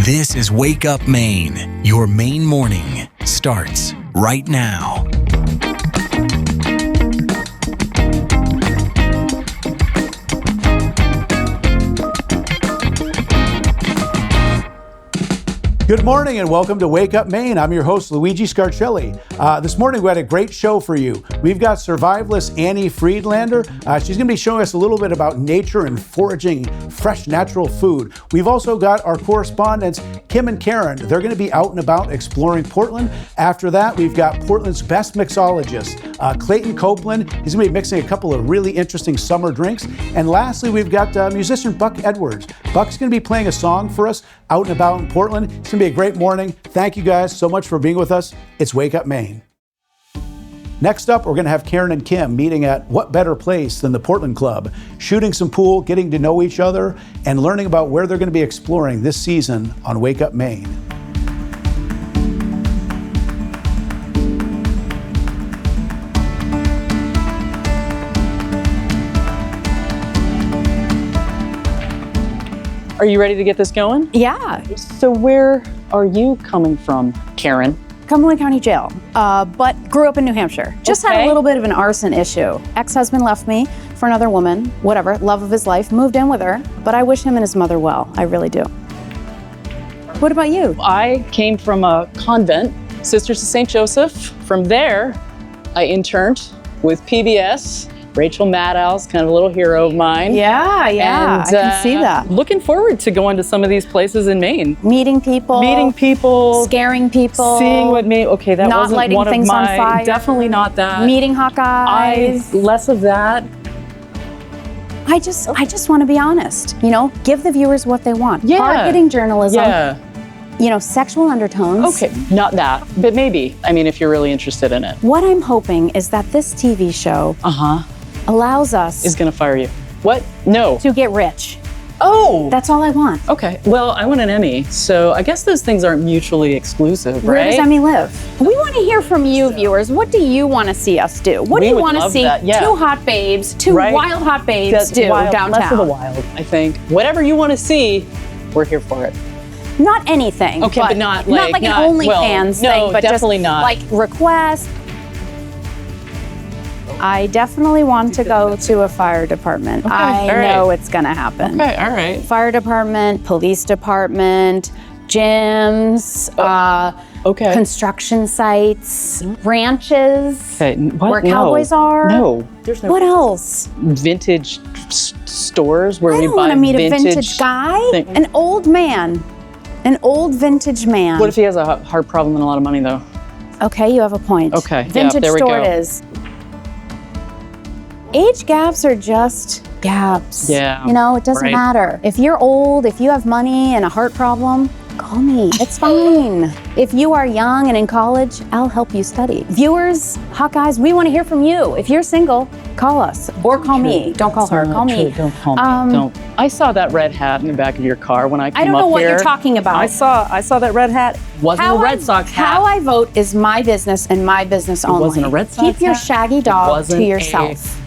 This is Wake Up Maine. Your Maine morning starts right now. Good morning and welcome to Wake Up Maine. I'm your host, Luigi Scarcelli. This morning we had a great show for you. We've got survivalist Annie Freedellander. She's going to be showing us a little bit about nature and foraging fresh natural food. We've also got our correspondents, Kim and Karen. They're going to be out and about exploring Portland. After that, we've got Portland's best mixologist, Clayton Copelan. He's going to be mixing a couple of really interesting summer drinks. And lastly, we've got musician Buck Edwards. Buck's going to be playing a song for us out and about in Portland. It's going to be a great morning. Thank you guys so much for being with us. It's Wake Up Maine. Next up, we're going to have Karen and Kim meeting at what better place than the Portland Club, shooting some pool, getting to know each other, and learning about where they're going to be exploring this season on Wake Up Maine. Are you ready to get this going? Yeah. So where are you coming from, Karen? Cumberland County Jail, but grew up in New Hampshire. Just had a little bit of an arson issue. Ex-husband left me for another woman, whatever, love of his life, moved in with her, but I wish him and his mother well. I really do. What about you? I came from a convent, Sisters of St. Joseph. From there, I interned with PBS. Rachel Maddow's kind of a little hero of mine. Yeah, And, I can see that. Looking forward to going to some of these places in Maine. Meeting people. Scaring people. Seeing what Maine, okay, that not wasn't lighting one things of my, on fire. Definitely not that. Meeting Hawkeyes. Less of that. I just want to be honest, give the viewers what they want. Yeah. Hard-hitting journalism. Yeah. Sexual undertones. Okay, not that, but maybe. I mean, if you're really interested in it. What I'm hoping is that this TV show allows us Is gonna fire you. What? No. to get rich. Oh! That's all I want. Okay, well, I won an Emmy, so I guess those things aren't mutually exclusive, Where right? does Emmy live? We want to hear from you, viewers. What do you want to see us do? What do We you would want to love see that, yeah. two hot babes, two Right. wild hot babes That's do wild, downtown? less of the wild, I think. Whatever you want to see, we're here for it. Not anything. Okay, but not an like- OnlyFans no, thing, but definitely just not. like requests. I definitely want to go to a fire department. Okay, I all right. know it's going to happen. Okay, all right. Fire department, police department, gyms, Okay. construction sites, ranches, Okay, what? where No. cowboys are. No, there's no. What else? Vintage stores where I we don't buy want to meet a vintage guy. thing. An old man. An old vintage man. What if he has a heart problem and a lot of money, though? Okay, you have a point. Okay, yeah, Vintage there we store go. it is. Age gaps are just gaps. Yeah, It doesn't right. matter. If you're old, if you have money and a heart problem, call me. It's fine. If you are young and in college, I'll help you study. Viewers, Hawkeyes, we want to hear from you. If you're single, call us or call me. Don't call her. Call me. Don't call me. Don't. I saw that red hat in the back of your car when I came up I here. don't know what you're talking about. I saw that red hat. Wasn't a Red Sox hat. How I vote is my business and my business only. wasn't a Red Sox Keep your hat. shaggy It dog wasn't to yourself.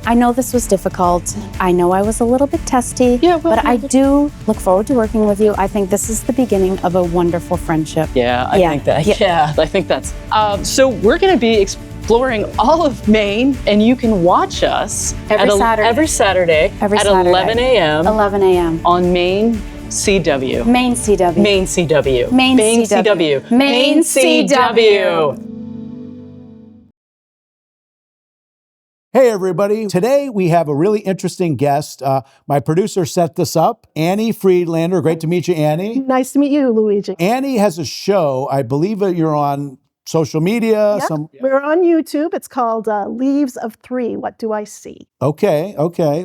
I know this was difficult. I know I was a little bit testy, Yeah, well, but I do look forward to working with you. I think this is the beginning of a wonderful friendship. Yeah, I think that. Yeah, I think that's. So we're going to be exploring all of Maine, and you can watch us Every Saturday. every Saturday Every at Saturday. 11 a.m. 11 a.m. on Maine CW. Maine CW. Maine CW. Maine Maine CW. CW. Maine CW. Hey everybody, today we have a really interesting guest. My producer set this up, Annie Freedellander. Great to meet you, Annie. Nice to meet you, Luigi. Annie has a show, I believe that you're on social media. Yep. We're on YouTube. It's called Leaves of Three, What Do I See? Okay.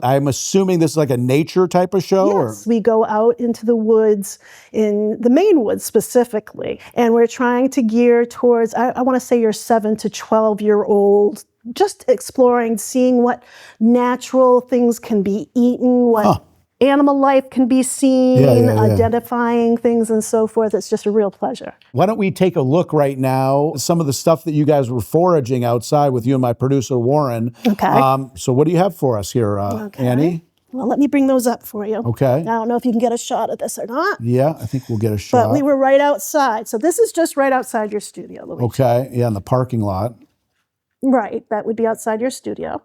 I'm assuming this is like a nature type of show? Yes, we go out into the woods, in the Maine woods specifically, and we're trying to gear towards, I want to say your 7 to 12-year-old, just exploring, seeing what natural things can be eaten, what animal life can be seen, identifying things and so forth. It's just a real pleasure. Why don't we take a look right now, some of the stuff that you guys were foraging outside with you and my producer, Warren. Okay. So what do you have for us here, Annie? Well, let me bring those up for you. Okay. I don't know if you can get a shot of this or not. Yeah, I think we'll get a shot. But we were right outside. So this is just right outside your studio, Luigi. Okay, yeah, in the parking lot. Right, that would be outside your studio.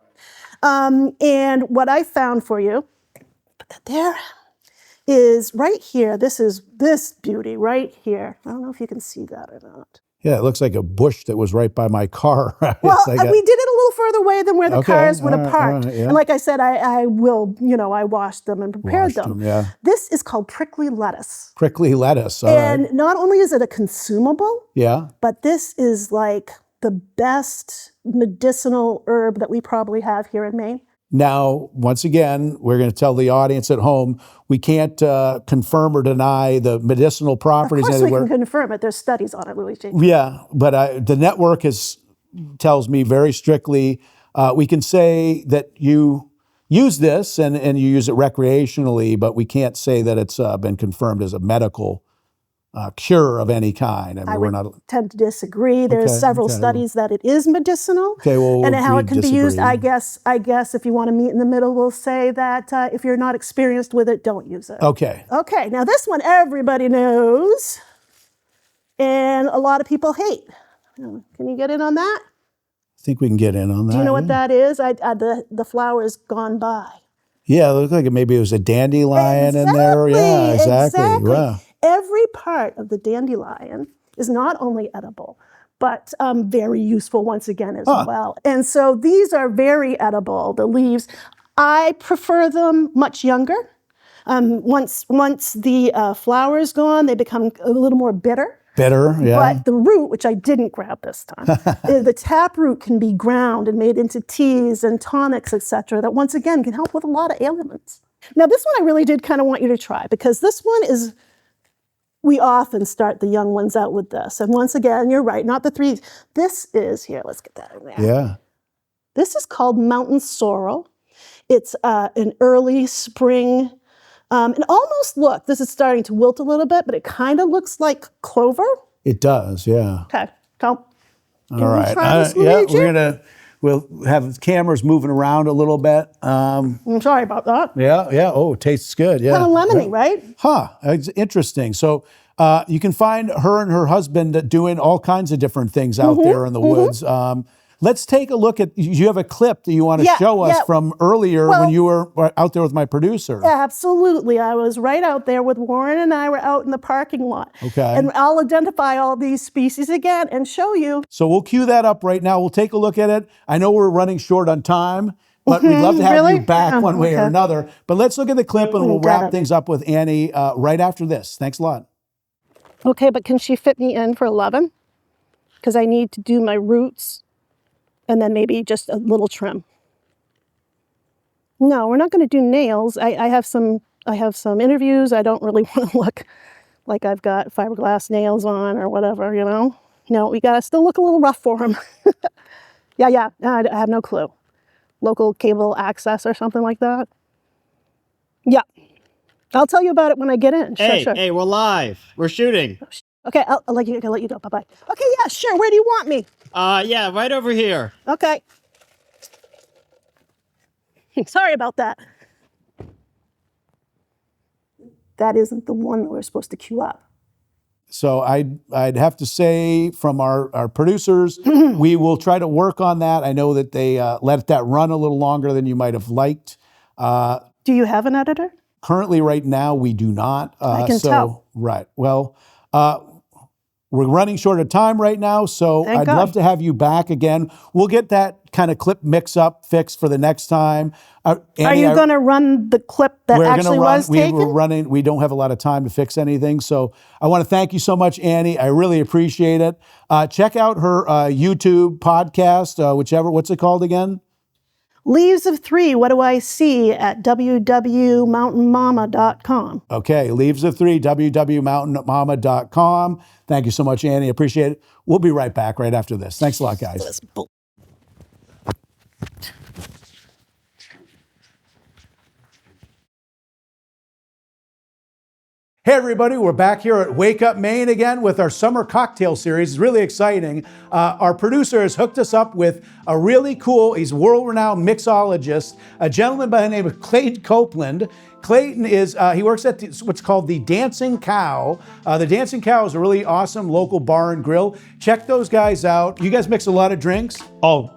And what I found for you, put that there, is right here. This is this beauty right here. I don't know if you can see that or not. Yeah, it looks like a bush that was right by my car. Well, we did it a little further away than where the cars would have parked. Yeah. And like I said, I washed them and prepared them. Yeah. This is called prickly lettuce. Prickly lettuce, all right. And not only is it a consumable, Yeah. but this is like the best medicinal herb that we probably have here in Maine. Now, once again, we're going to tell the audience at home, we can't confirm or deny the medicinal properties Of course anywhere. we can confirm it. There's studies on it, Luigi. Yeah, but the network tells me very strictly, we can say that you use this and you use it recreationally, but we can't say that it's been confirmed as a medical cure of any kind. I would tend to disagree. There's several studies that it is medicinal. Okay, well, and how it can be used. disagree. I guess if you want to meet in the middle, we'll say that if you're not experienced with it, don't use it. Okay. Okay, now this one everybody knows, and a lot of people hate. Can you get in on that? I think we can get in on that. Do you know what that is? The flower's gone by. Yeah, it looked like maybe it was a dandelion in there. Yeah, exactly. Yeah. Every part of the dandelion is not only edible, but very useful once again as well. And so these are very edible, the leaves. I prefer them much younger. Once the flower is gone, they become a little more bitter. Bitter, yeah. But the root, which I didn't grab this time, the tap root can be ground and made into teas and tonics, etc. that once again can help with a lot of ailments. Now this one I really did kind of want you to try because this one is, we often start the young ones out with this. And once again, you're right, not the three. This is, here, let's get that in there. Yeah. This is called mountain sorrel. It's an early spring. And almost, look, this is starting to wilt a little bit, but it kind of looks like clover. It does, yeah. Okay, so All right. try this, Yeah, Luigi? we'll have cameras moving around a little bit. I'm sorry about that. Yeah. Oh, it tastes good. Yeah. Kind of lemony, right? Huh. It's interesting. So you can find her and her husband doing all kinds of different things out there in the woods. Let's take a look at, you have a clip that you want to show us from earlier when you were out there with my producer. Absolutely. I was right out there with Warren and I were out in the parking lot. Okay. And I'll identify all these species again and show you. So we'll cue that up right now. We'll take a look at it. I know we're running short on time, but we'd love to have you back one way or another. But let's look at the clip and we'll wrap things up with Annie right after this. Thanks a lot. Okay, but can she fit me in for 11? Because I need to do my roots and then maybe just a little trim. No, we're not going to do nails. I have some interviews. I don't really want to look like I've got fiberglass nails on or whatever, you know. No, we got to still look a little rough for them. Yeah. I have no clue. Local cable access or something like that. Yeah. I'll tell you about it when I get in. Sure. Hey, we're live. We're shooting. Okay, I'll let you go. Bye-bye. Okay, yeah, sure. Where do you want me? Yeah, right over here. Okay. Sorry about that. That isn't the one that we're supposed to queue up. So I'd have to say from our producers, we will try to work on that. I know that they let that run a little longer than you might have liked. Do you have an editor? Currently, right now, we do not. I can tell. Right. Well, we're running short of time right now, so Thank I'd God. love to have you back again. We'll get that kind of clip mix-up fixed for the next time. Are you going to run the clip that actually was taken? We're running. We don't have a lot of time to fix anything, so I want to thank you so much, Annie. I really appreciate it. Check out her YouTube podcast, whichever. What's it called again? Leaves of Three, What Do I See, at www.mountainmama.com. Okay, Leaves of Three, www.mountainmama.com. Thank you so much, Annie. Appreciate it. We'll be right back right after this. Thanks a lot, guys. Hey everybody, we're back here at Wake Up Maine again with our summer cocktail series. It's really exciting. Our producer has hooked us up with a really cool, he's a world-renowned mixologist, a gentleman by the name of Clayton Copelan. Clayton is, he works at what's called the Dancing Cow. The Dancing Cow is a really awesome local bar and grill. Check those guys out. You guys mix a lot of drinks? All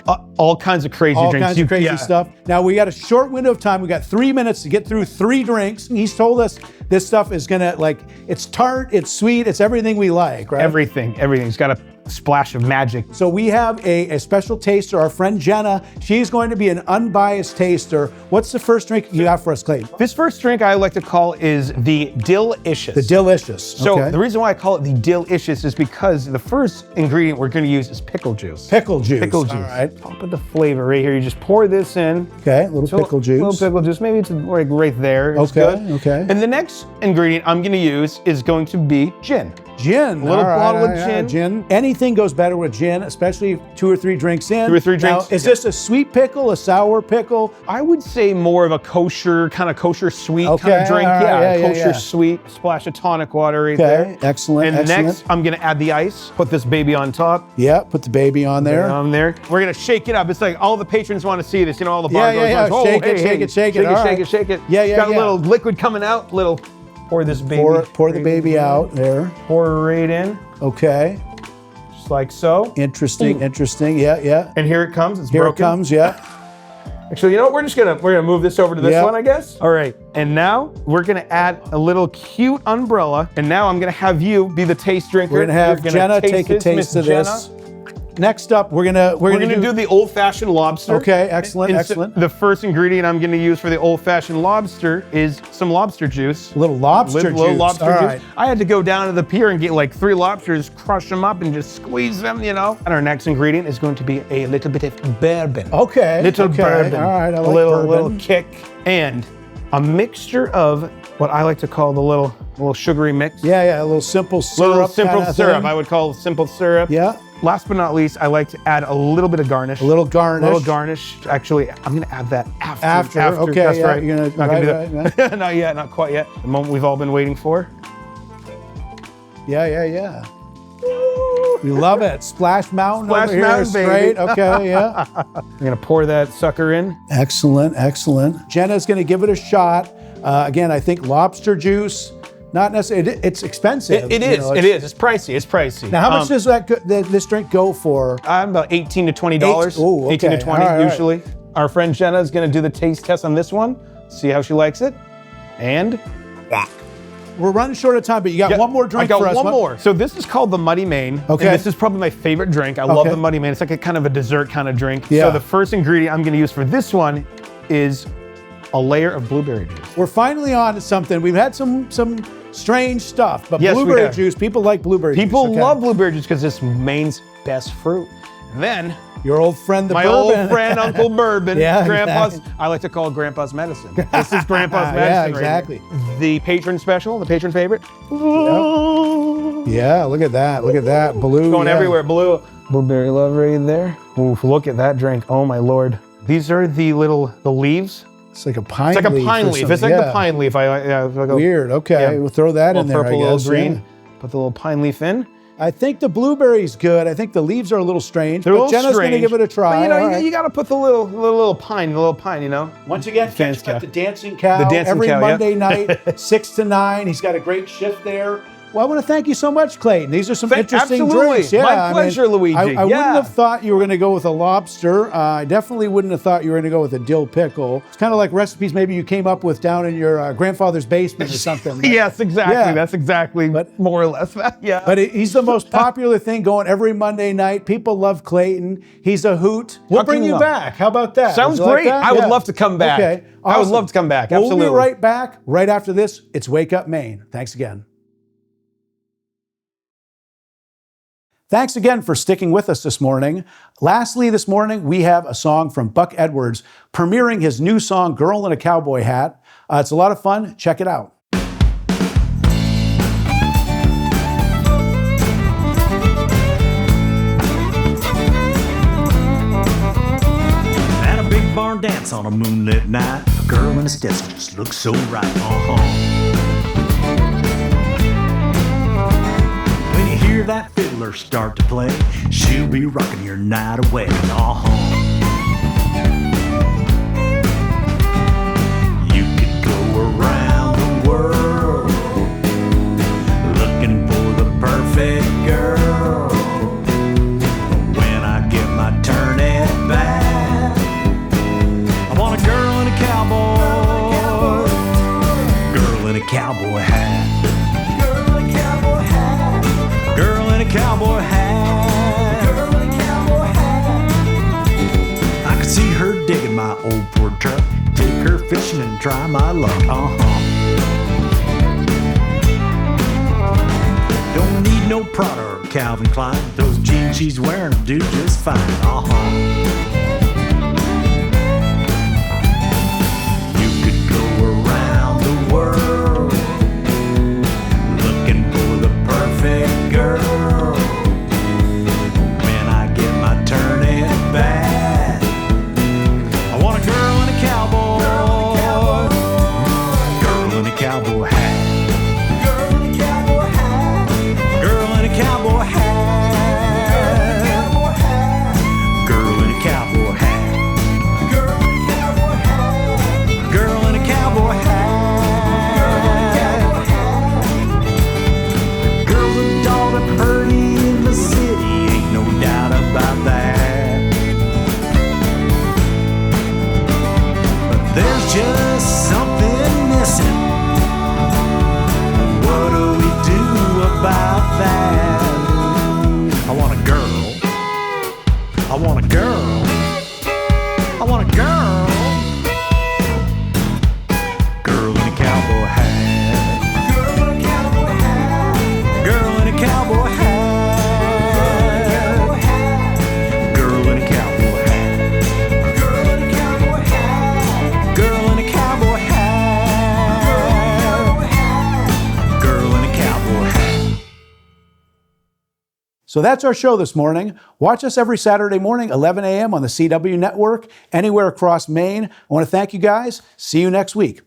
kinds of crazy All drinks. kinds of crazy stuff. Now we got a short window of time. We got 3 minutes to get through 3 drinks. He's told us this stuff is gonna, like, it's tart, it's sweet, it's everything we like, right? Everything. It's got a splash of magic. So we have a special taster, our friend Jenna. She's going to be an unbiased taster. What's the first drink you have for us, Clayton? This first drink I like to call is the Delicious. The Delicious. So okay. the reason why I call it the Delicious is because the first ingredient we're going to use is pickle juice. Pickle juice. Pickle juice. All right. Top of the flavor right here. You just pour this in. Okay, a little pickle juice. Little pickle juice. Maybe it's like right there. It's okay, good. okay. And the next ingredient I'm going to use is going to be gin. Gin. A little bottle of gin. gin. Anything goes better with gin, especially 2 or 3 drinks in. 2 or 3 drinks. Now, is this a sweet pickle, a sour pickle? I would say more of a kosher, kind of kosher sweet Okay, kind of drink. all right, yeah, Kosher sweet, splash of tonic water right there. Okay, excellent, And excellent. next, I'm gonna add the ice, put this baby on top. Yeah, put the baby on there. We're gonna shake it up. It's like all the patrons want to see this, all the bar Yeah, goers want, shake it, shake it, shake it. All right. shake it. Yeah, Got a yeah. little liquid coming out, pour this baby. Pour the baby out there. Pour right in, Okay. just like so. Interesting, interesting. Yeah, yeah. And here it comes, it's Here broken. it comes, yeah. Actually, you know what? We're gonna move this over to this Yeah. one, I guess. All right, and now we're gonna add a little cute umbrella, and now I'm gonna have you be the taste drinker. We're gonna have You're Jenna take a Miss taste of Jenna. this. Next up, we're gonna do the old-fashioned lobster. Okay, excellent, And excellent. The first ingredient I'm gonna use for the old-fashioned lobster is some lobster juice. little lobster Little juice. lobster All juice. right. I had to go down to the pier and get like 3 lobsters, crush them up, and just squeeze them, And our next ingredient is going to be a little bit of bourbon. Okay. Little okay. bourbon. All right, I like a little, bourbon. little kick. And a mixture of what I like to call the little sugary mix. Yeah, yeah, a little simple syrup. Little simple kinda syrup. thing. I would call simple syrup. Yeah. Last but not least, I like to add a little bit of garnish. A little garnish. A little garnish. Actually, I'm gonna add that after. After, okay, That's yeah, right. you're gonna- not right, gonna do that. Not yet, not quite yet. The moment we've all been waiting for. Yeah, yeah, yeah. We love it. Splash Mountain Splash over here. Mountain, baby. Straight. Okay, yeah. I'm gonna pour that sucker in. Excellent, excellent. Jenna's going to give it a shot. Again, I think lobster juice, not necessarily, it's expensive. It is. It is. It's pricey. It's pricey. Now, how much does this drink go for? I'm about $18 to $20. Oh, okay. 18 to 20 All right. usually. Our friend Jenna is gonna do the taste test on this one. See how she likes it. And We're running short of time, but you got one more drink I got for us. one more. So this is called the Muddy Maine. Okay. And this is probably my favorite drink. I love Okay. the Muddy Maine. It's like a kind of a dessert kind of drink. Yeah. So the first ingredient I'm gonna use for this one is a layer of blueberry juice. We're finally on to something. We've had some strange stuff, but Yes, we blueberry have. juice, people like blueberry juice. People okay. love blueberry juice because it's Maine's best fruit. And then Your old friend, the my bourbon. old friend, Uncle Bourbon, Yeah, Grandpa's, exactly. I like to call Grandpa's medicine. This is Grandpa's medicine. Yeah, right exactly. here. The patron special, the patron favorite. Yeah, look at that. Look at that. Blue. Going yeah. everywhere, blue. Blueberry love right there. Oof, look at that drink. Oh my Lord. These are the leaves. It's like a pine It's like leaf a pine or leaf. something. It's like Yeah. the pine leaf. If I go, Weird. Okay, Yeah. we'll throw that in little there, purple, I little guess. green. Yeah. Put the little pine leaf in. I think the blueberry's good. I think the leaves are a little strange, They're a but little Jenna's going to strange. give it a try. But, All right. you got to put the little pine, Once again, catch Dance him at cow. the Dancing Cow The Dancing every Cow, yeah. Monday night, 6 to 9. He's got a great shift there. Well, I want to thank you so much, Clayton. These are some interesting absolutely. drinks. Yeah, My pleasure, Luigi. I Yeah. wouldn't have thought you were going to go with a lobster. I definitely wouldn't have thought you were going to go with a dill pickle. It's kind of like recipes maybe you came up with down in your grandfather's basement or something. Yes, exactly. Yeah. That's exactly more or less that. Yeah. But he's the most popular thing going every Monday night. People love Clayton. He's a hoot. We'll bring you back. How about that? Sounds Would you like great. that? I would Yeah. love to come back. Okay. I would Awesome. love to come back. We'll Absolutely. be right back. Right after this, it's Wake Up Maine. Thanks again. Thanks again for sticking with us this morning. Lastly, this morning, we have a song from Buck Edwards premiering his new song, Girl in a Cowboy Hat. It's a lot of fun. Check it out. At a big barn dance on a moonlit night, a girl in a Stetson just looked so right. that fiddler start to play, she'll be rocking your night away. You could go around the world looking for the perfect girl. When I get my turn at bat, I want a girl and a cowboy, girl in a cowboy hat. Girl in a cowboy hat. Girl in a cowboy hat. I could see her digging my old Ford truck. Take her fishing and try my luck. Don't need no Prada or Calvin Klein. Those jeans she's wearing do just fine. You could go around the world looking for the perfect girl. When I get my turn at bat, I want a girl and a cowboy, girl in a cowboy hat, girl in a cowboy hat, girl in a cowboy hat, girl in a cowboy hat, girl in a cowboy hat. Pretty in the city, ain't no doubt about that. But there's just something missing. What do we do about that? I want a girl. I want a girl. I want a girl. Girl in a cowboy hat. Girl in a cowboy hat. Girl in a cowboy hat. Girl in a cowboy hat. Girl in a cowboy hat. Girl in a cowboy hat. Girl in a cowboy hat. So that's our show this morning. Watch us every Saturday morning, 11 a.m. on the CW network, anywhere across Maine. I want to thank you guys. See you next week.